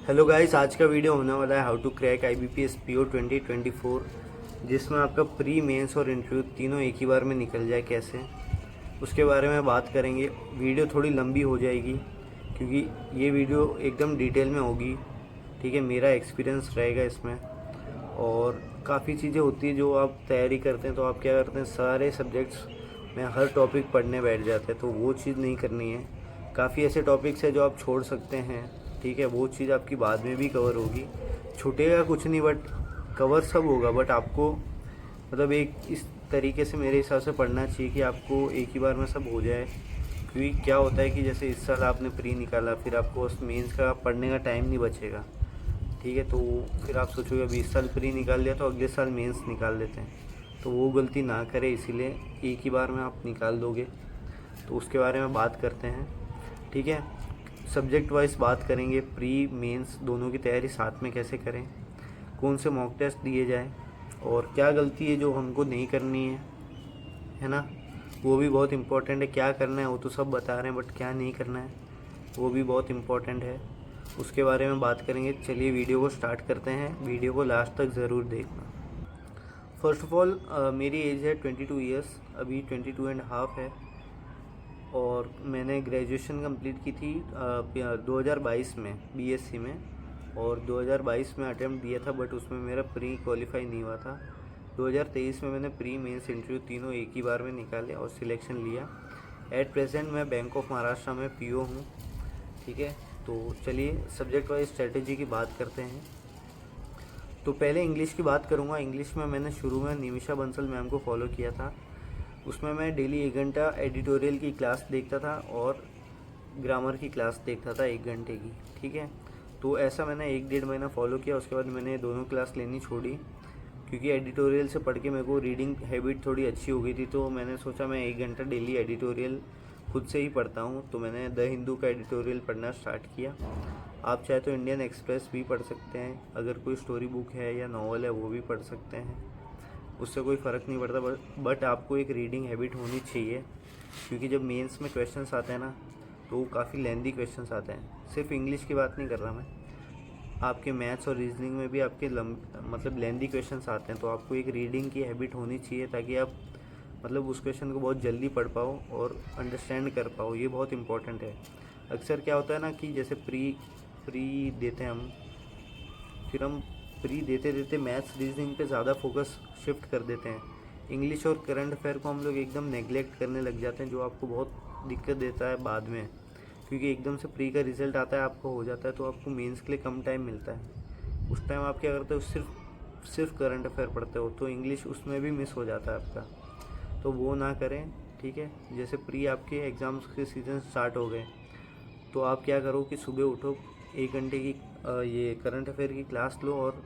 Hello guys, आज का video होने वाला है how to crack IBPS PO 2024, जिसमें आपका प्री मेंस और इंटरव्यू तीनों एक ही बार में निकल जाए कैसे, उसके बारे में बात करेंगे। वीडियो थोड़ी लंबी हो जाएगी क्योंकि ये वीडियो एकदम डिटेल में होगी। ठीक है, मेरा एक्सपीरियंस रहेगा इसमें। और काफ़ी चीज़ें होती है जो आप तैयारी करते हैं तो आप क्या करते हैं, सारे सब्जेक्ट्स में हर टॉपिक पढ़ने बैठ जाते हैं, तो वो चीज़ नहीं करनी है। काफ़ी ऐसे टॉपिक्स हैं जो आप छोड़ सकते हैं। ठीक है, वो चीज़ आपकी बाद में भी कवर होगी। छूटेगा कुछ नहीं, बट कवर सब होगा। बट आपको मतलब एक इस तरीके से मेरे हिसाब से पढ़ना चाहिए कि आपको एक ही बार में सब हो जाए। क्योंकि क्या होता है कि जैसे इस साल आपने प्री निकाला, फिर आपको उस मेंस का पढ़ने का टाइम नहीं बचेगा। ठीक है, तो फिर आप सोचोगे अभी इस साल प्री निकाल लिया तो अगले साल मेंस निकाल लेते हैं, तो वो गलती ना करें। इसीलिए एक ही बार में आप निकाल दोगे, तो उसके बारे में बात करते हैं। ठीक है, सब्जेक्ट वाइज बात करेंगे। प्री मेंस दोनों की तैयारी साथ में कैसे करें, कौन से मॉक टेस्ट दिए जाए, और क्या गलती है जो हमको नहीं करनी है ना, वो भी बहुत इम्पोर्टेंट है। क्या करना है वो तो सब बता रहे हैं, बट क्या नहीं करना है वो भी बहुत इम्पोर्टेंट है, उसके बारे में बात करेंगे। चलिए वीडियो को स्टार्ट करते हैं, वीडियो को लास्ट तक ज़रूर देखना। फर्स्ट ऑफ ऑल, मेरी एज है 22 ईयर्स, अभी 22 एंड हाफ है। और मैंने ग्रेजुएशन कंप्लीट की थी 2022 में BSc में, और 2022 में अटेम्प्ट दिया था, बट उसमें मेरा प्री क्वालिफाई नहीं हुआ था। 2023 में मैंने प्री मेंस इंटरव्यू तीनों एक ही बार में निकाले और सिलेक्शन लिया। एट प्रेजेंट मैं बैंक ऑफ महाराष्ट्र में PO हूँ। ठीक है, तो चलिए सब्जेक्ट वाइज स्ट्रेटेजी की बात करते हैं। तो पहले इंग्लिश की बात करूँगा। इंग्लिश में मैंने शुरू में निमिषा बंसल मैम को फॉलो किया था। उसमें मैं डेली 1 घंटा एडिटोरियल की क्लास देखता था और ग्रामर की क्लास देखता था 1 घंटे की। ठीक है, तो ऐसा मैंने 1 डेढ़ महीना फॉलो किया। उसके बाद मैंने दोनों क्लास लेनी छोड़ी, क्योंकि एडिटोरियल से पढ़ के मेरे को रीडिंग हैबिट थोड़ी अच्छी हो गई थी। तो मैंने सोचा मैं 1 घंटा डेली एडिटोरियल खुद से ही पढ़ता हूँ, तो मैंने द हिंदू का एडिटोरियल पढ़ना स्टार्ट किया। आप चाहे तो इंडियन एक्सप्रेस भी पढ़ सकते हैं, अगर कोई स्टोरी बुक है या नॉवल है वो भी पढ़ सकते हैं, उससे कोई फ़र्क नहीं पड़ता। बट आपको एक रीडिंग हैबिट होनी चाहिए, क्योंकि जब मेंस में क्वेश्चंस आते हैं ना, तो वो काफ़ी लेंदी क्वेश्चंस आते हैं। सिर्फ इंग्लिश की बात नहीं कर रहा मैं, आपके मैथ्स और रीजनिंग में भी आपके मतलब लेंदी क्वेश्चंस आते हैं। तो आपको एक रीडिंग की हैबिट होनी चाहिए, ताकि आप मतलब उस क्वेश्चन को बहुत जल्दी पढ़ पाओ और अंडरस्टैंड कर पाओ। ये बहुत इंपॉर्टेंट है। अक्सर क्या होता है ना कि जैसे प्री प्री देते हैं हम, फिर हम प्री देते देते मैथ्स रीजनिंग पे ज़्यादा फोकस शिफ्ट कर देते हैं। इंग्लिश और करंट अफेयर को हम लोग एकदम नेगलेक्ट करने लग जाते हैं, जो आपको बहुत दिक्कत देता है बाद में। क्योंकि एकदम से प्री का रिजल्ट आता है, आपको हो जाता है, तो आपको मेंस के लिए कम टाइम मिलता है। उस टाइम आप क्या करते हो, सिर्फ करंट अफेयर पढ़ते हो, तो इंग्लिश उसमें भी मिस हो जाता है आपका। तो वो ना करें। ठीक है, जैसे प्री आपके एग्ज़ाम्स के सीज़न स्टार्ट हो गए, तो आप क्या करो कि सुबह उठो, 1 घंटे की ये करंट अफेयर की क्लास लो और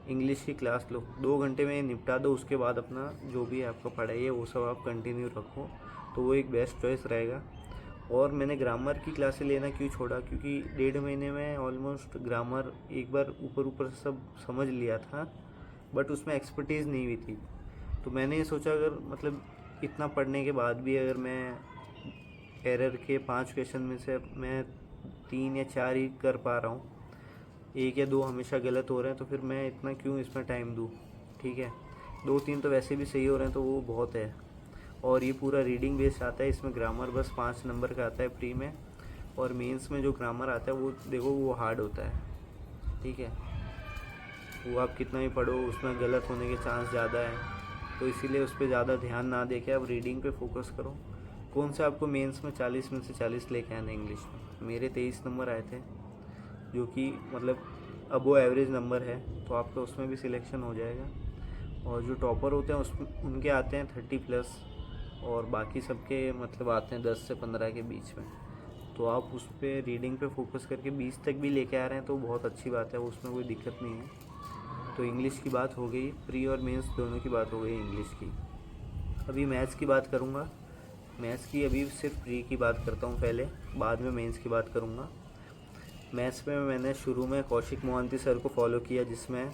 इंग्लिश की क्लास लो, 2 घंटे में निपटा दो। उसके बाद अपना जो भी आपका पढ़ाई है वो सब आप कंटिन्यू रखो, तो वो एक बेस्ट चॉइस रहेगा। और मैंने ग्रामर की क्लासें लेना क्यों छोड़ा, क्योंकि 1.5 महीने में ऑलमोस्ट ग्रामर एक बार ऊपर ऊपर से सब समझ लिया था, बट उसमें एक्सपर्टीज़ नहीं हुई थी। तो मैंने ये सोचा, अगर मतलब इतना पढ़ने के बाद भी अगर मैं एरर के 5 क्वेश्चन में से मैं 3 या 4 ही कर पा रहा हूँ, 1 या 2 हमेशा गलत हो रहे हैं, तो फिर मैं इतना क्यों इसमें टाइम दूँ। ठीक है, 2-3 तो वैसे भी सही हो रहे हैं, तो वो बहुत है। और ये पूरा रीडिंग बेस्ड आता है, इसमें ग्रामर बस 5 नंबर का आता है प्री में, और मेंस में जो ग्रामर आता है वो देखो वो हार्ड होता है। ठीक है, वो आप कितना भी पढ़ो उसमें गलत होने के चांस ज़्यादा है, तो इसीलिए उस पर ज़्यादा ध्यान ना देके आप रीडिंग पे फोकस करो। कौन से आपको मेंस में 40 में से 40 लेके आने इंग्लिश में, मेरे 23 नंबर आए थे, जो कि मतलब अबो एवरेज नंबर है, तो आपका उसमें भी सिलेक्शन हो जाएगा। और जो टॉपर होते हैं उसमें उनके आते हैं 30+, और बाकी सबके मतलब आते हैं 10 से 15 के बीच में। तो आप उस पर रीडिंग पे फोकस करके 20 तक भी लेके आ रहे हैं तो बहुत अच्छी बात है, उसमें कोई दिक्कत नहीं है। तो इंग्लिश की बात हो गई, प्री और मेंस दोनों की बात हो गई इंग्लिश की। अभी मैथ्स की बात करूँगा। मैथ्स की अभी सिर्फ प्री की बात करता हूँ पहले, बाद में मेंस की बात करूँगा। मैथ्स में मैंने शुरू में कौशिक मोहंती सर को फॉलो किया, जिसमें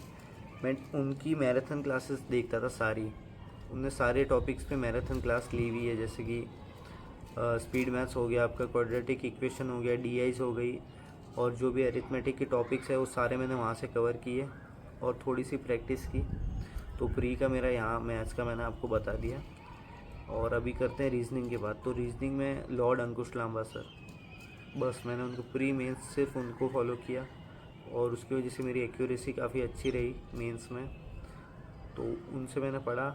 मैं उनकी मैराथन क्लासेस देखता था सारी। उनने सारे टॉपिक्स पे मैराथन क्लास ली हुई है, जैसे कि स्पीड मैथ्स हो गया, आपका क्वाड्रेटिक इक्वेशन हो गया, DIs हो गई, और जो भी अरिथमेटिक के टॉपिक्स है वो सारे मैंने वहाँ से कवर किए और थोड़ी सी प्रैक्टिस की। तो प्री का मेरा यहाँ मैथ्स का मैंने आपको बता दिया। और अभी करते हैं रीजनिंग की बात। तो रीजनिंग में लॉर्ड अंकुश लांबा सर, बस मैंने उनको प्री मेंस सिर्फ उनको फॉलो किया और उसकी वजह से मेरी एक्यूरेसी काफ़ी अच्छी रही मेंस में। तो उनसे मैंने पढ़ा।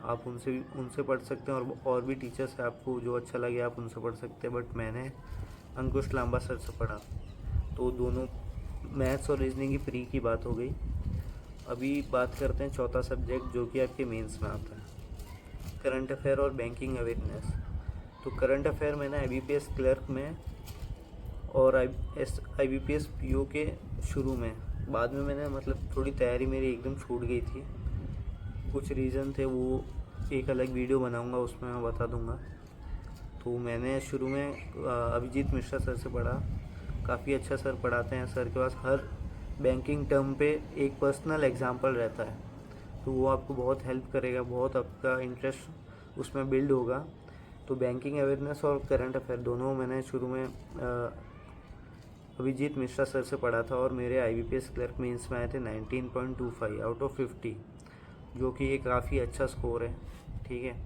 आप उनसे पढ़ सकते हैं और भी टीचर्स हैं, आपको जो अच्छा लगे आप उनसे पढ़ सकते हैं, बट मैंने अंकुश लांबा सर से पढ़ा। तो दोनों मैथ्स और रीजनिंग की प्री की बात हो गई। अभी बात करते हैं चौथा सब्जेक्ट जो कि आपके मेंस में आता है, करंट अफेयर और बैंकिंग अवेयरनेस। तो करंट अफेयर मैंने IBPS क्लर्क में और IBPS PO के शुरू में, बाद में मैंने मतलब थोड़ी तैयारी मेरी एकदम छूट गई थी, कुछ रीज़न थे, वो एक अलग वीडियो बनाऊंगा उसमें मैं बता दूंगा। तो मैंने शुरू में अभिजीत मिश्रा सर से पढ़ा। काफ़ी अच्छा सर पढ़ाते हैं। सर के पास हर बैंकिंग टर्म पे एक पर्सनल एग्जाम्पल रहता है, तो वो आपको बहुत हेल्प करेगा, बहुत आपका इंटरेस्ट उसमें बिल्ड होगा। तो बैंकिंग अवेयरनेस और करंट अफेयर दोनों मैंने शुरू में अभिजीत मिश्रा सर से पढ़ा था और मेरे IBPS क्लर्क मेंस में आए थे 19.25 आउट ऑफ 50, जो कि ये काफ़ी अच्छा स्कोर है। ठीक है,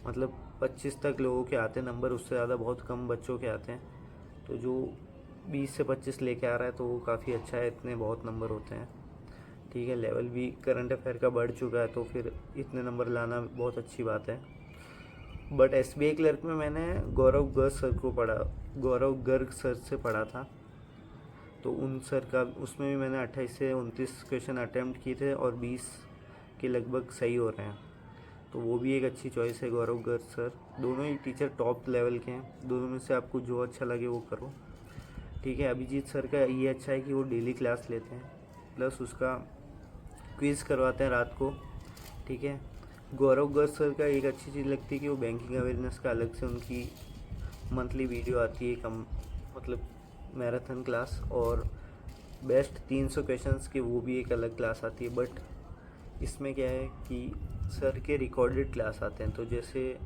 मतलब 25 तक लोगों के आते हैं नंबर, उससे ज़्यादा बहुत कम बच्चों के आते हैं। तो जो 20 से 25 लेके आ रहा है तो वो काफ़ी अच्छा है, इतने बहुत नंबर होते हैं। ठीक है, लेवल भी करंट अफेयर का बढ़ चुका है, तो फिर इतने नंबर लाना बहुत अच्छी बात है। बट SBI क्लर्क में मैंने गौरव गर्ग सर से पढ़ा था। तो उन सर का उसमें भी मैंने 28 से 29 क्वेश्चन अटैम्प्ट किए थे और 20 के लगभग सही हो रहे हैं। तो वो भी एक अच्छी चॉइस है, गौरव गर्ग सर। दोनों ही टीचर टॉप लेवल के हैं, दोनों में से आपको जो अच्छा लगे वो करो। ठीक है, अभिजीत सर का ये अच्छा है कि वो डेली क्लास लेते हैं, प्लस उसका क्विज़ करवाते हैं रात को। ठीक है, गौरव गर्ग सर का एक अच्छी चीज़ लगती है कि वो बैंकिंग अवेयरनेस का अलग से उनकी मंथली वीडियो आती है, कम मतलब मैराथन क्लास, और बेस्ट 300 क्वेश्चंस की वो भी एक अलग क्लास आती है। बट इसमें क्या है कि सर के रिकॉर्डेड क्लास आते हैं, तो जैसे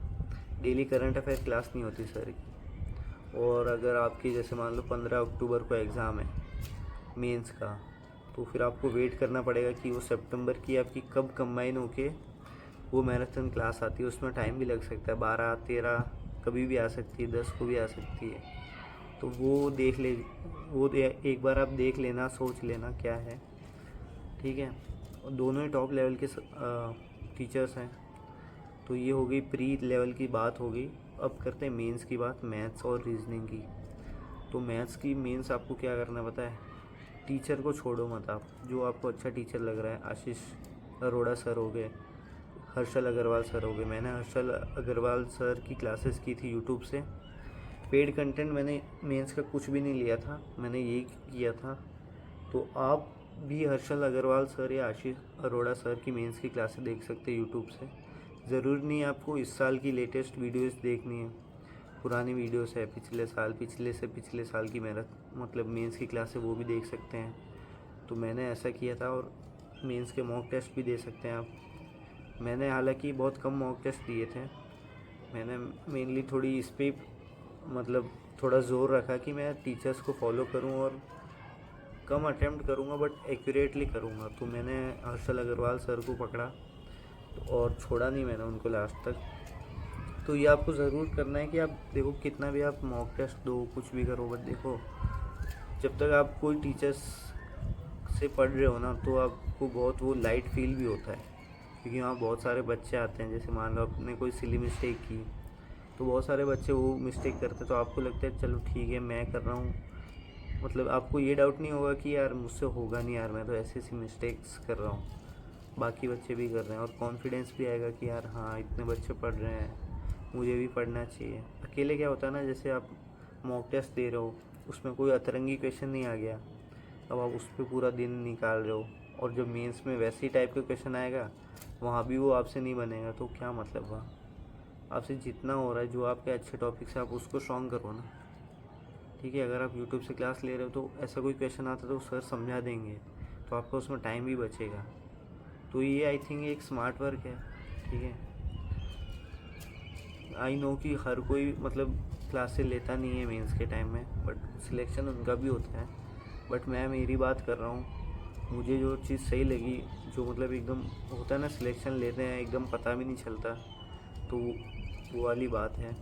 डेली करंट अफेयर क्लास नहीं होती सर की। और अगर आपकी जैसे मान लो 15 अक्टूबर को एग्ज़ाम है मेंस का, तो फिर आपको वेट करना पड़ेगा कि वो सितंबर की आपकी कब कंबाइन होके वो मैराथन क्लास आती है। उसमें टाइम भी लग सकता है, 12, 13 कभी भी आ सकती है, 10 को भी आ सकती है। तो वो एक बार आप देख लेना, सोच लेना क्या है। ठीक है, और दोनों ही टॉप लेवल के टीचर्स हैं। तो ये हो गई प्री लेवल की बात हो गई। अब करते हैं मेंस की बात, मैथ्स और रीजनिंग की। तो मैथ्स की मेंस आपको क्या करना पता है, टीचर को छोड़ो मत, आप जो आपको अच्छा टीचर लग रहा है, आशीष अरोड़ा सर हो गए, हर्षल अग्रवाल सर हो गए। मैंने हर्षल अग्रवाल सर की क्लासेस की थी यूट्यूब से। पेड कंटेंट मैंने मेंस का कुछ भी नहीं लिया था, मैंने यही किया था। तो आप भी हर्षल अग्रवाल सर या आशीष अरोड़ा सर की मेंस की क्लासेस देख सकते हैं यूट्यूब से। ज़रूरी नहीं आपको इस साल की लेटेस्ट वीडियोस देखनी है, पुरानी वीडियोस है पिछले साल की मेरा मतलब मेंस की क्लास है, वो भी देख सकते हैं। तो मैंने ऐसा किया था, और मेंस के मॉक टेस्ट भी दे सकते हैं आप। मैंने हालांकि बहुत कम मॉक टेस्ट दिए थे, मैंने मेनली थोड़ी इस पर मतलब थोड़ा ज़ोर रखा कि मैं टीचर्स को फॉलो करूं और कम अटेम्प्ट करूंगा बट एक्यूरेटली करूंगा। तो मैंने हर्षल अग्रवाल सर को पकड़ा और छोड़ा नहीं मैंने उनको लास्ट तक। तो ये आपको ज़रूर करना है कि आप देखो कितना भी आप मॉक टेस्ट दो, कुछ भी करो, बट देखो जब तक आप कोई टीचर्स से पढ़ रहे हो ना, तो आपको बहुत वो लाइट फील भी होता है, क्योंकि वहाँ बहुत सारे बच्चे आते हैं। जैसे मान लो आपने कोई सिली मिस्टेक की, तो बहुत सारे बच्चे वो मिस्टेक करते, तो आपको लगता है चलो ठीक है मैं कर रहा हूँ, मतलब आपको ये डाउट नहीं होगा कि यार मुझसे होगा नहीं, यार मैं तो ऐसी ऐसी मिस्टेक्स कर रहा हूँ, बाकी बच्चे भी कर रहे हैं। और कॉन्फिडेंस भी आएगा कि यार हाँ इतने बच्चे पढ़ रहे हैं, मुझे भी पढ़ना चाहिए। अकेले क्या होता है ना, जैसे आप मॉक टेस्ट दे रहे हो, उसमें कोई अतरंगी क्वेश्चन नहीं आ गया, अब आप उस पर पूरा दिन निकाल रहे हो, और जब मेंस में वैसे ही टाइप का क्वेश्चन आएगा वहाँ भी वो आपसे नहीं बनेगा, तो क्या मतलब हुआ। आपसे जितना हो रहा है, जो आपके अच्छे टॉपिक्स है आप उसको स्ट्रॉन्ग करो ना। ठीक है, अगर आप यूट्यूब से क्लास ले रहे हो तो ऐसा कोई क्वेश्चन आता तो सर समझा देंगे, तो आपका उसमें टाइम भी बचेगा। तो ये आई थिंक एक स्मार्ट वर्क है। ठीक है, आई नो कि हर कोई मतलब क्लासेस लेता नहीं है मेंस के टाइम में, बट सिलेक्शन उनका भी होता है। बट मैं मेरी बात कर रहा हूँ, मुझे जो चीज़ सही लगी, जो मतलब एकदम होता है ना सिलेक्शन लेते हैं एकदम पता भी नहीं चलता, तो वो वाली बात है।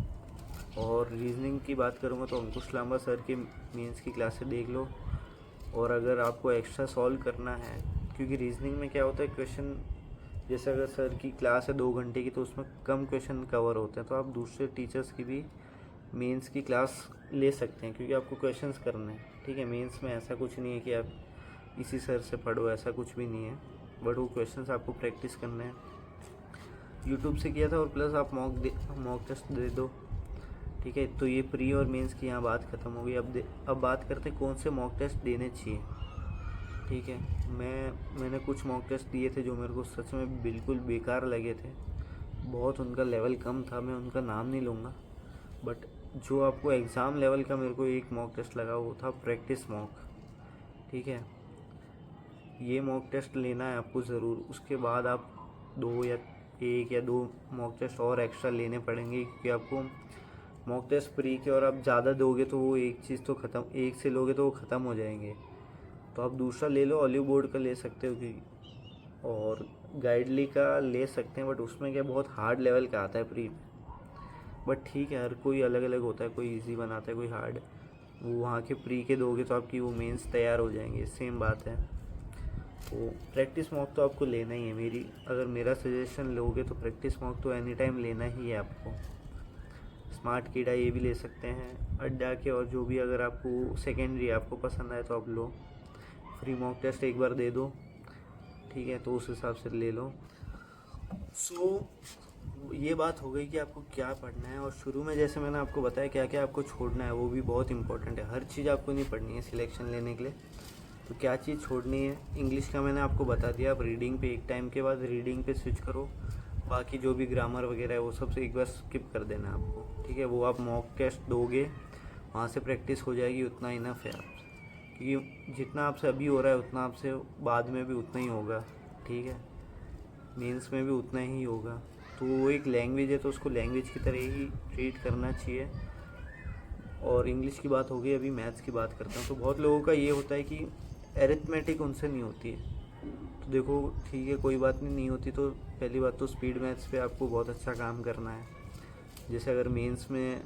और रीजनिंग की बात करूँगा तो अंकुश लांबा सर के मेंस की क्लासेस देख लो। और अगर आपको एक्स्ट्रा सॉल्व करना है, क्योंकि रीजनिंग में क्या होता है क्वेश्चन, जैसे अगर सर की क्लास है 2 घंटे की तो उसमें कम क्वेश्चन कवर होते हैं, तो आप दूसरे टीचर्स की भी मेंस की क्लास ले सकते हैं, क्योंकि आपको क्वेश्चंस करने हैं। ठीक है, मेंस में ऐसा कुछ नहीं है कि आप इसी सर से पढ़ो, ऐसा कुछ भी नहीं है, बट वो क्वेश्चंस आपको प्रैक्टिस करने हैं। यूट्यूब से किया था और प्लस आप मॉक टेस्ट दे दो। ठीक है, तो ये प्री और मेंस की यहाँ बात ख़त्म हो गई। अब बात करते हैं कौन से मॉक टेस्ट देने चाहिए। ठीक है, मैंने कुछ मॉक टेस्ट दिए थे जो मेरे को सच में बिल्कुल बेकार लगे थे, बहुत उनका लेवल कम था, मैं उनका नाम नहीं लूँगा। बट जो आपको एग्ज़ाम लेवल का मेरे को एक मॉक टेस्ट लगा वो था प्रैक्टिस मॉक। ठीक है, ये मॉक टेस्ट लेना है आपको ज़रूर। उसके बाद आप 1 या 2 मॉक टेस्ट और एक्स्ट्रा लेने पड़ेंगे, क्योंकि आपको मॉक टेस्ट फ्री के और आप ज़्यादा दोगे तो वो एक चीज़ तो ख़त्म, एक से लोगे तो वो ख़त्म हो जाएंगे। तो आप दूसरा ले लो, ऑलिव बोर्ड का ले सकते हो कि, और गाइडली का ले सकते हैं, बट उसमें क्या बहुत हार्ड लेवल का आता है प्री में। बट ठीक है, हर कोई अलग अलग होता है, कोई इजी बनाता है कोई हार्ड। वो वहाँ के प्री के दोगे तो आपकी वो मेंस तैयार हो जाएंगे, सेम बात है। तो प्रैक्टिस मॉक तो आपको लेना ही है। अगर मेरा सजेशन लोगे तो प्रैक्टिस मॉक तो एनी टाइम लेना ही है आपको। स्मार्ट कीड़ा ये भी ले सकते हैं, अड्डा के, और जो भी अगर आपको सेकेंडरी आपको पसंद आए तो आप लो। फ्री मॉक टेस्ट एक बार दे दो, ठीक है, तो उस हिसाब से ले लो। ये बात हो गई कि आपको क्या पढ़ना है। और शुरू में जैसे मैंने आपको बताया क्या क्या आपको छोड़ना है, वो भी बहुत इंपॉर्टेंट है। हर चीज़ आपको नहीं पढ़नी है सिलेक्शन लेने के लिए, तो क्या चीज़ छोड़नी है। इंग्लिश का मैंने आपको बता दिया, आप रीडिंग पे एक टाइम के बाद रीडिंग पे स्विच करो। बाकी जो भी ग्रामर वगैरह है वो सब से एक बार स्किप कर देना आपको। ठीक है, वो आप मॉक टेस्ट दोगे, वहाँ से प्रैक्टिस हो जाएगी, उतना इनफ है आप, क्योंकि जितना आपसे अभी हो रहा है उतना आपसे बाद में भी उतना ही होगा। ठीक है, मेंस में भी उतना ही होगा। तो वो एक लैंग्वेज है, तो उसको लैंग्वेज की तरह ही ट्रीट करना चाहिए। और इंग्लिश की बात हो गई, अभी मैथ्स की बात करता हूँ। तो बहुत लोगों का ये होता है कि एरिथमेटिक उनसे नहीं होती है। तो देखो ठीक है, कोई बात नहीं होती, तो पहली बात तो स्पीड मैथ्स पे आपको बहुत अच्छा काम करना है। जैसे अगर मेंस में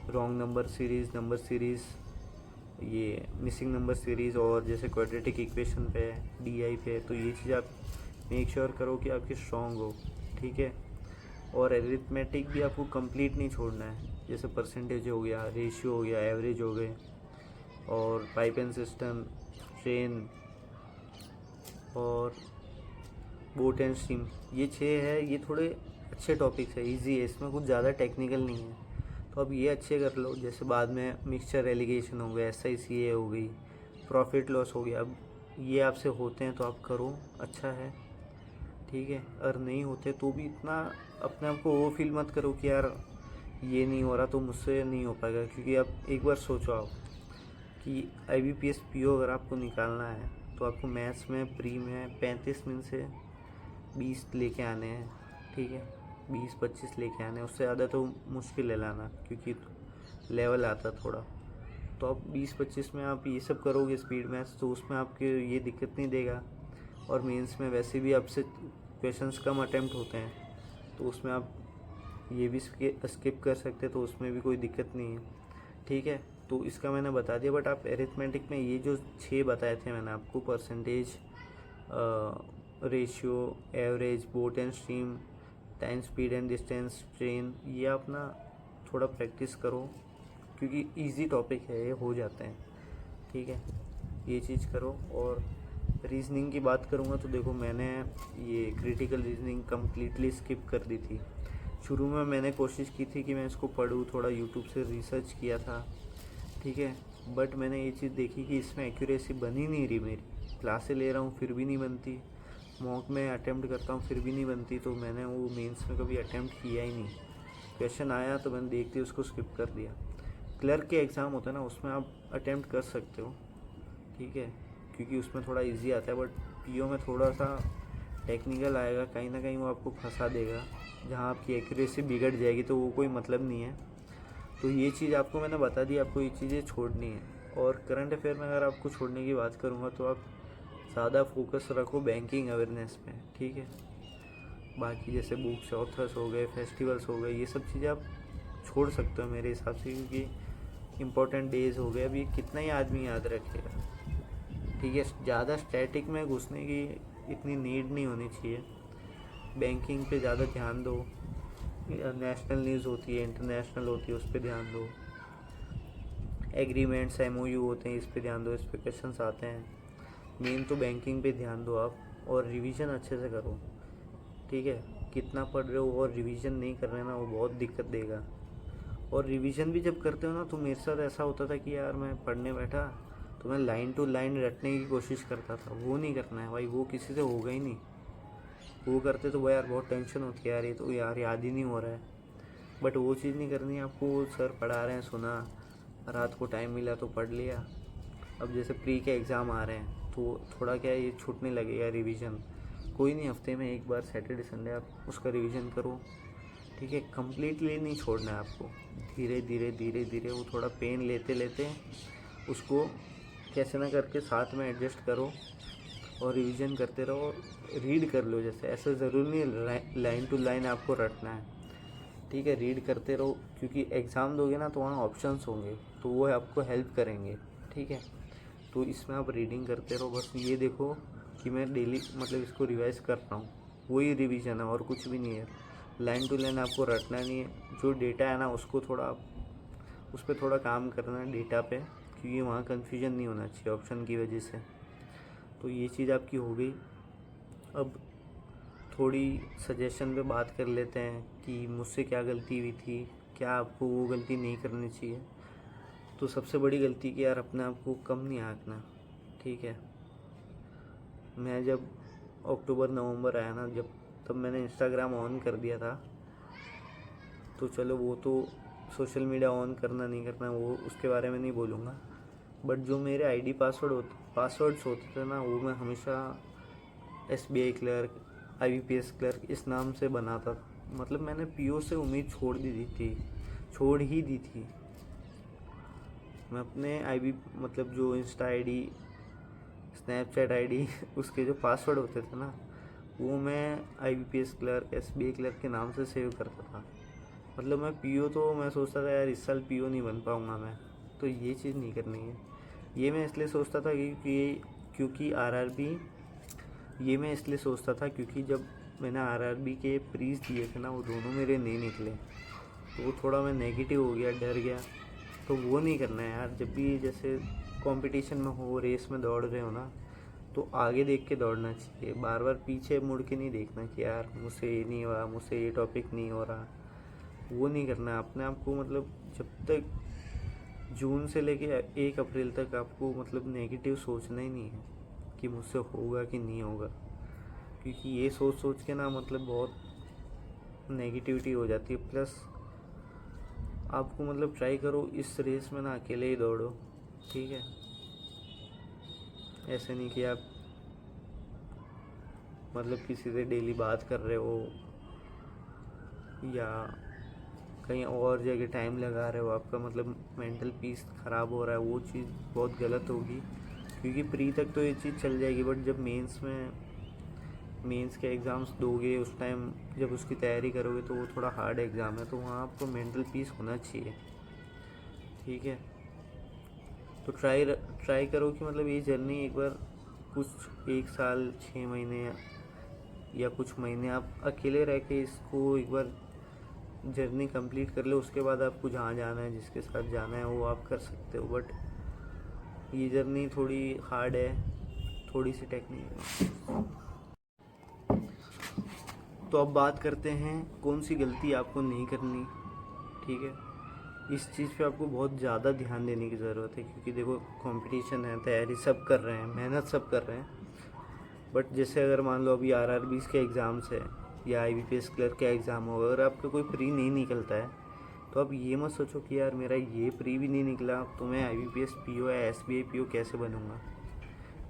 रॉन्ग नंबर सीरीज़, ये मिसिंग नंबर सीरीज़, और जैसे क्वाड्रेटिक इक्वेशन पे, डीआई पे, तो ये चीज़ आप मेक श्योर करो कि आपकी स्ट्रॉन्ग हो। ठीक है, और एरिथमेटिक भी आपको कंप्लीट नहीं छोड़ना है। जैसे परसेंटेज हो गया, रेशियो हो गया, एवरेज हो गए, और पाइप एंड सिस्टम, ट्रेन, और बोट एंड स्ट्रीम, ये 6 है। ये थोड़े अच्छे टॉपिक्स है, इजी है, इसमें कुछ ज़्यादा टेक्निकल नहीं है, तो अब ये अच्छे कर लो। जैसे बाद में मिक्सचर एलिगेशन हो गया, SICA हो गई, प्रॉफिट लॉस हो गया, अब ये आपसे होते हैं तो आप करो, अच्छा है। ठीक है, अगर नहीं होते तो भी इतना अपने आप को वो फील मत करो कि यार ये नहीं हो रहा तो मुझसे नहीं हो पाएगा, क्योंकि अब एक बार सोचो आप कि IBPS PO अगर आपको निकालना है तो आपको मैथ्स में प्री में 35 में से 20 लेके आने हैं। ठीक है, 20-25 लेके आने हैं, उससे ज़्यादा तो मुश्किल है लाना, क्योंकि लेवल आता थोड़ा। तो आप 20-25 में आप ये सब करोगे स्पीड मैथ्स, तो उसमें आपके ये दिक्कत नहीं देगा। और मेंस में वैसे भी आपसे क्वेश्चंस कम अटेम्प्ट होते हैं, तो उसमें आप ये भी स्किप कर सकते, तो उसमें भी कोई दिक्कत नहीं है। ठीक है, तो इसका मैंने बता दिया। बट आप एरिथमेटिक में ये जो 6 बताए थे मैंने आपको, percentage, ratio, average, boat and stream, time, speed and distance, train, ये आप ना थोड़ा प्रैक्टिस करो, क्योंकि इजी टॉपिक है, ये हो जाते हैं। ठीक है, ये चीज़ करो। और रीजनिंग की बात करूँगा तो देखो, मैंने ये क्रिटिकल रीजनिंग कम्प्लीटली स्किप कर दी थी। शुरू में मैंने कोशिश की थी कि मैं इसको पढूँ, थोड़ा यूट्यूब से रिसर्च किया था। ठीक है, बट मैंने ये चीज़ देखी कि इसमें एक्यूरेसी बन ही नहीं रही मेरी। क्लासें ले रहा हूँ फिर भी नहीं बनती, मॉक में अटैम्प्ट करता हूँ फिर भी नहीं बनती, तो मैंने वो मेंस में कभी अटैम्प्ट किया ही नहीं। क्वेश्चन आया तो मैंने देखते ही उसको स्किप कर दिया। क्लर्क के एग्ज़ाम होता है ना, उसमें आप अटैम्प्ट कर सकते हो। ठीक है, क्योंकि उसमें थोड़ा इजी आता है, बट PO में थोड़ा सा टेक्निकल आएगा, कहीं ना कहीं वो आपको फंसा देगा, जहाँ आपकी एक्यूरेसी बिगड़ जाएगी, तो वो कोई मतलब नहीं है। तो ये चीज़ आपको मैंने बता दी, आपको ये चीज़ें छोड़नी है। और करंट अफेयर में अगर आपको छोड़ने की बात करूँगा तो आप ज़्यादा फोकस रखो बैंकिंग अवेयरनेस पे, ठीक है। बाकी जैसे बुक्स, ऑथर्स हो गए, फेस्टिवल्स हो गए, ये सब चीज़ें आप छोड़ सकते हो मेरे हिसाब से, क्योंकि इम्पोर्टेंट डेज हो गए, अभी कितना ही आदमी याद रखेगा, ठीक है। ज़्यादा स्टैटिक में घुसने की इतनी नीड नहीं होनी चाहिए। बैंकिंग पे ज़्यादा ध्यान दो, नेशनल न्यूज़ होती है, इंटरनेशनल होती है, उस पर ध्यान दो। एग्रीमेंट्स, एमओयू होते हैं, इस पे ध्यान दो, इस पे क्वेश्चंस आते हैं। मेन तो बैंकिंग पे ध्यान दो आप, और रिवीजन अच्छे से करो, ठीक है। कितना पढ़ रहे हो और रिवीजन नहीं कर रहे ना, वो बहुत दिक्कत देगा। और रिवीजन भी जब करते हो ना, तो मेरे साथ ऐसा होता था कि यार मैं पढ़ने बैठा तो मैं लाइन टू लाइन रटने की कोशिश करता था। वो नहीं करना है भाई, वो किसी से होगा ही नहीं। वो करते तो वो यार बहुत टेंशन होती है, यार ये तो यार याद ही नहीं हो रहा है। बट वो चीज़ नहीं करनी है आपको। सर पढ़ा रहे हैं, सुना, रात को टाइम मिला तो पढ़ लिया। अब जैसे प्री के एग्ज़ाम आ रहे हैं तो थोड़ा क्या है, ये छूटने लगेगा रिवीजन। कोई नहीं, हफ्ते में एक बार सैटरडे संडे आप उसका रिवीजन करो, ठीक है। कम्प्लीटली नहीं छोड़ना है आपको, धीरे धीरे धीरे धीरे वो थोड़ा पेन लेते लेते उसको कैसे ना करके साथ में एडजस्ट करो और रिवीजन करते रहो। और रीड कर लो, जैसे ऐसा ज़रूरी नहीं लाइन टू लाइन आपको रटना है, ठीक है। रीड करते रहो, क्योंकि एग्ज़ाम दोगे ना तो वहाँ ऑप्शंस होंगे, तो वो आपको हेल्प करेंगे, ठीक है। तो इसमें आप रीडिंग करते रहो, बस ये देखो कि मैं डेली मतलब इसको रिवाइज कर रहा हूँ, वही रिवीजन है और कुछ भी नहीं है। लाइन टू लाइन आपको रटना नहीं है। जो डेटा है ना उसको थोड़ा उस पर थोड़ा काम करना है, डेटा पे, क्योंकि वहाँ कन्फ्यूजन नहीं होना चाहिए ऑप्शन की वजह से। तो ये चीज़ आपकी हो गई। अब थोड़ी सजेशन पे बात कर लेते हैं कि मुझसे क्या गलती हुई थी, क्या आपको वो गलती नहीं करनी चाहिए। तो सबसे बड़ी गलती कि यार अपने आप को कम नहीं आंकना, ठीक है। मैं जब अक्टूबर नवंबर आया ना, तब मैंने इंस्टाग्राम ऑन कर दिया था। तो चलो वो तो सोशल मीडिया ऑन करना नहीं करना वो उसके बारे में नहीं बोलूँगा। बट जो मेरे आईडी पासवर्ड्स होते थे ना, वो मैं हमेशा SBI क्लर्क, IBPS क्लर्क इस नाम से बनाता। मतलब मैंने PO से उम्मीद छोड़ ही दी थी। मैं अपने मतलब जो इंस्टा ID, स्नैपचैट ID उसके जो पासवर्ड होते थे ना, वो मैं IBPS क्लर्क, SBI क्लर्क के नाम से सेव करता था। मतलब मैं PO, तो मैं सोचता था यार इस साल PO नहीं बन पाऊँगा मैं, तो ये चीज़ नहीं करनी है। ये मैं इसलिए सोचता था क्योंकि RRB, ये मैं इसलिए सोचता था क्योंकि जब मैंने RRB के प्रीज दिए थे ना, वो दोनों मेरे नहीं निकले, तो वो थोड़ा मैं नेगेटिव हो गया, डर गया। तो वो नहीं करना है यार। जब भी जैसे कंपटीशन में हो, रेस में दौड़ रहे हो ना, तो आगे देख के दौड़ना चाहिए, बार बार पीछे मुड़ के नहीं देखना कि यार मुझसे ये नहीं हुआ, मुझसे ये टॉपिक नहीं हो रहा। वो नहीं करना है अपने आप को। मतलब जब तक जून से लेके 1 अप्रैल तक आपको मतलब नेगेटिव सोचना ही नहीं है कि मुझसे होगा कि नहीं होगा, क्योंकि ये सोच के ना मतलब बहुत नेगेटिविटी हो जाती है। प्लस आपको मतलब ट्राई करो इस रेस में ना अकेले ही दौड़ो, ठीक है। ऐसे नहीं कि आप मतलब किसी से डेली बात कर रहे हो या कहीं और जगह टाइम लगा रहे हो, आपका मतलब मेंटल पीस ख़राब हो रहा है, वो चीज़ बहुत गलत होगी। क्योंकि प्री तक तो ये चीज़ चल जाएगी, बट जब मेंस के एग्ज़ाम्स दोगे, उस टाइम जब उसकी तैयारी करोगे तो वो थोड़ा हार्ड एग्ज़ाम है, तो वहाँ आपको मेंटल पीस होना चाहिए, ठीक है। तो ट्राई करो कि मतलब ये जर्नी एक बार कुछ 1 साल 6 महीने या कुछ महीने आप अकेले रह के इसको एक बार जर्नी कंप्लीट कर लो। उसके बाद आपको जहाँ जाना है, जिसके साथ जाना है, वो आप कर सकते हो। बट ये जर्नी थोड़ी हार्ड है, थोड़ी सी टेक्निक। तो अब बात करते हैं कौन सी गलती आपको नहीं करनी, ठीक है। इस चीज़ पे आपको बहुत ज़्यादा ध्यान देने की ज़रूरत है, क्योंकि देखो कंपटीशन है, तैयारी सब कर रहे हैं, मेहनत सब कर रहे हैं। बट जैसे अगर मान लो अभी RRBs के एग्ज़ाम्स है या IBPS क्लर्क का एग्ज़ाम हो, अगर आपका कोई प्री नहीं निकलता है, तो आप ये मत सोचो कि यार मेरा ये प्री भी नहीं निकला तो मैं IBPS PO या SBI PO कैसे बनूँगा,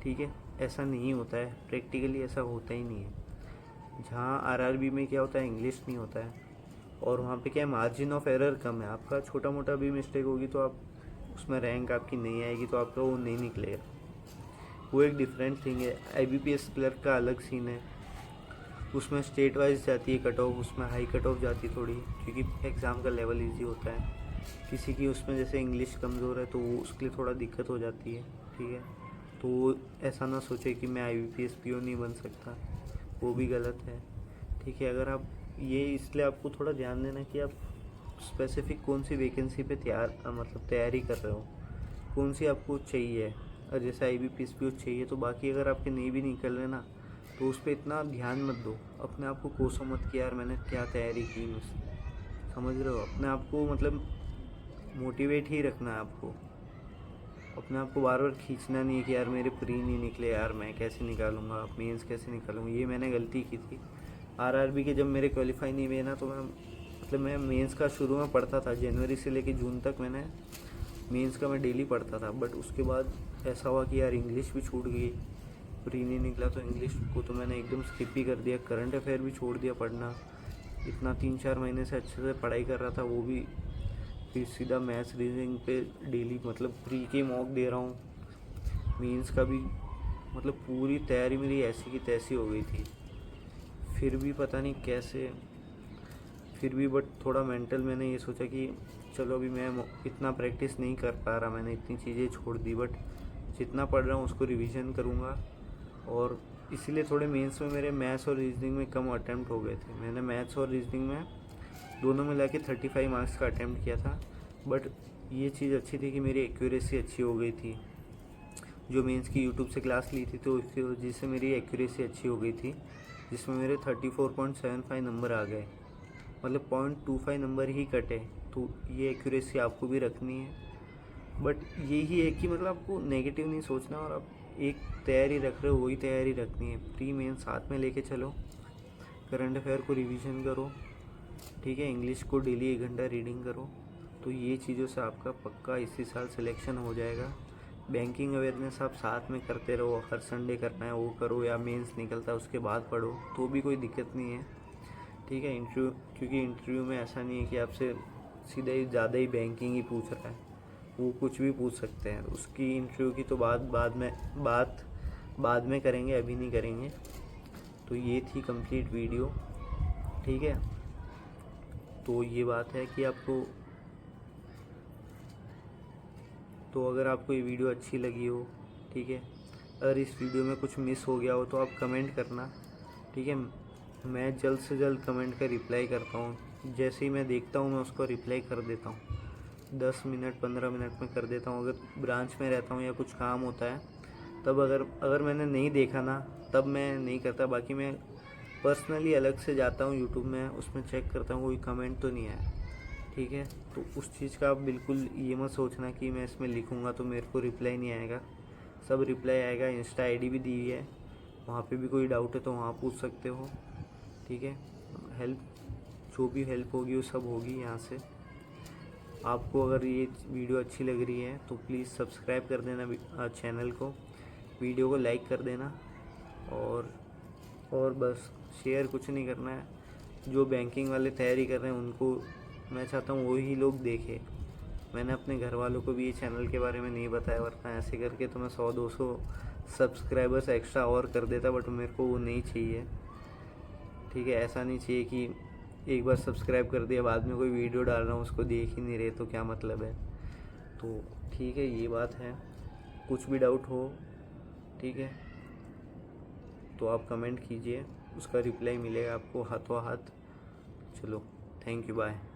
ठीक है। ऐसा नहीं होता है, प्रैक्टिकली ऐसा होता ही नहीं है। जहाँ RRB में क्या होता है, इंग्लिश नहीं होता है, और वहाँ पे क्या है, मार्जिन ऑफ एरर कम है। आपका छोटा मोटा भी मिस्टेक होगी तो आप उसमें रैंक आपकी नहीं आएगी तो आपका वो नहीं निकलेगा। वो एक डिफरेंट थिंग है। IBPS क्लर्क का अलग सीन है, उसमें स्टेट वाइज जाती है कट ऑफ, उसमें हाई कट ऑफ जाती है थोड़ी, क्योंकि एग्ज़ाम का लेवल इजी होता है। किसी की उसमें जैसे इंग्लिश कमज़ोर है तो वो उसके लिए थोड़ा दिक्कत हो जाती है, ठीक है। तो वो ऐसा ना सोचे कि मैं IBPS PO नहीं बन सकता, वो भी गलत है, ठीक है। अगर आप ये इसलिए आपको थोड़ा ध्यान देना कि आप स्पेसिफिक कौन सी वैकेंसी पे मतलब तैयारी कर रहे हो, कौन सी आपको चाहिए। और जैसे IBPS PO चाहिए तो बाकी अगर आपके नहीं भी निकल रहे ना तो उस पर इतना ध्यान मत दो, अपने आप को कोसो मत कि यार मैंने क्या तैयारी की मुझसे, समझ रहे हो। अपने आप को मतलब मोटिवेट ही रखना है आपको, अपने आप को बार बार खींचना नहीं है कि यार मेरे प्री नहीं निकले, यार मैं कैसे निकालूंगा, मेंस कैसे निकालूंगा। ये मैंने गलती की थी। RRB के जब मेरे क्वालिफाई नहीं हुए ना तो मैं मेंस का शुरू में पढ़ता था, जनवरी से लेके जून तक मैंने मेंस का मैं डेली पढ़ता था। बट उसके बाद ऐसा हुआ कि यार इंग्लिश भी छूट गई, प्री नहीं निकला तो इंग्लिश को तो मैंने एकदम स्किप ही कर दिया। करंट अफेयर भी छोड़ दिया पढ़ना, इतना 3-4 महीने से अच्छे से पढ़ाई कर रहा था वो भी, फिर सीधा मैथ्स रीजनिंग पे डेली मतलब प्री के मॉक दे रहा हूँ। मेंस का भी मतलब पूरी तैयारी मेरी ऐसी की तैसी हो गई थी, फिर भी पता नहीं कैसे, फिर भी बट थोड़ा मेंटल मैंने ये सोचा कि चलो अभी मैं इतना प्रैक्टिस नहीं कर पा रहा, मैंने इतनी चीज़ें छोड़ दी, बट जितना पढ़ रहा हूँ उसको रिवीजन करूँगा। और इसीलिए थोड़े मेंस में मेरे मैथ्स और रीजनिंग में कम अटैम्प्ट हो गए थे। मैंने मैथ्स और रीजनिंग में दोनों मिला के 35 मार्क्स का अटैम्प्ट किया था। बट ये चीज़ अच्छी थी कि मेरी एक्यूरेसी अच्छी हो गई थी। जो मेंस की यूट्यूब से क्लास ली थी तो उसकी वजह से मेरी एक्यूरेसी अच्छी हो गई थी, जिसमें मेरे 34.75 नंबर आ गए, मतलब 0.25 नंबर ही कटे। तो ये एक्यूरेसी आपको भी रखनी है। बट यही है कि मतलब आपको नेगेटिव नहीं सोचना, और आप एक तैयारी रख रहे हो वही तैयारी रखनी है। प्री मेन साथ में लेके चलो, करंट अफेयर को रिवीजन करो, ठीक है। इंग्लिश को डेली 1 घंटा रीडिंग करो। तो ये चीज़ों से आपका पक्का इसी साल सिलेक्शन हो जाएगा। बैंकिंग अवेयरनेस आप साथ में करते रहो, हर संडे करना है वो करो, या मेंस निकलता है उसके बाद पढ़ो तो भी कोई दिक्कत नहीं है, ठीक है। इंटरव्यू, क्योंकि इंटरव्यू में ऐसा नहीं है कि आपसे सीधा ही ज़्यादा ही बैंकिंग ही पूछ रहा है, वो कुछ भी पूछ सकते हैं। उसकी इंटरव्यू की तो बाद में करेंगे, अभी नहीं करेंगे। तो ये थी कंप्लीट वीडियो, ठीक है। तो ये बात है कि आपको, तो अगर आपको ये वीडियो अच्छी लगी हो, ठीक है, अगर इस वीडियो में कुछ मिस हो गया हो तो आप कमेंट करना, ठीक है। मैं जल्द से जल्द कमेंट का रिप्लाई करता हूँ, जैसे ही मैं देखता हूँ मैं उसको रिप्लाई कर देता हूँ। 10 मिनट 15 मिनट में कर देता हूँ। अगर ब्रांच में रहता हूँ या कुछ काम होता है तब अगर मैंने नहीं देखा ना तब मैं नहीं करता। बाकी मैं पर्सनली अलग से जाता हूँ यूट्यूब में, उसमें चेक करता हूँ कोई कमेंट तो नहीं आया, ठीक है। तो उस चीज़ का आप बिल्कुल ये मत सोचना कि मैं इसमें लिखूँगा तो मेरे को रिप्लाई नहीं आएगा, सब रिप्लाई आएगा। इंस्टा ID भी दी है, वहाँ पे भी कोई डाउट है तो वहाँ पूछ सकते हो, ठीक है। हेल्प, जो भी हेल्प होगी वो सब होगी यहाँ से। आपको अगर ये वीडियो अच्छी लग रही है तो प्लीज़ सब्सक्राइब कर देना चैनल को, वीडियो को लाइक कर देना, और बस शेयर कुछ नहीं करना है। जो बैंकिंग वाले तैयारी कर रहे हैं उनको मैं चाहता हूँ वही लोग देखें। मैंने अपने घर वालों को भी ये चैनल के बारे में नहीं बताया, वरना ऐसे करके तो मैं 100-200 सब्सक्राइबर्स एक्स्ट्रा और कर देता, बट मेरे को वो नहीं चाहिए, ठीक है। ऐसा नहीं चाहिए कि एक बार सब्सक्राइब कर दिया बाद में कोई वीडियो डाल रहा हूँ उसको देख ही नहीं रहे तो क्या मतलब है। तो ठीक है, ये बात है। कुछ भी डाउट हो, ठीक है, तो आप कमेंट कीजिए, उसका रिप्लाई मिलेगा आपको हाथों हाथ। चलो, थैंक यू, बाय।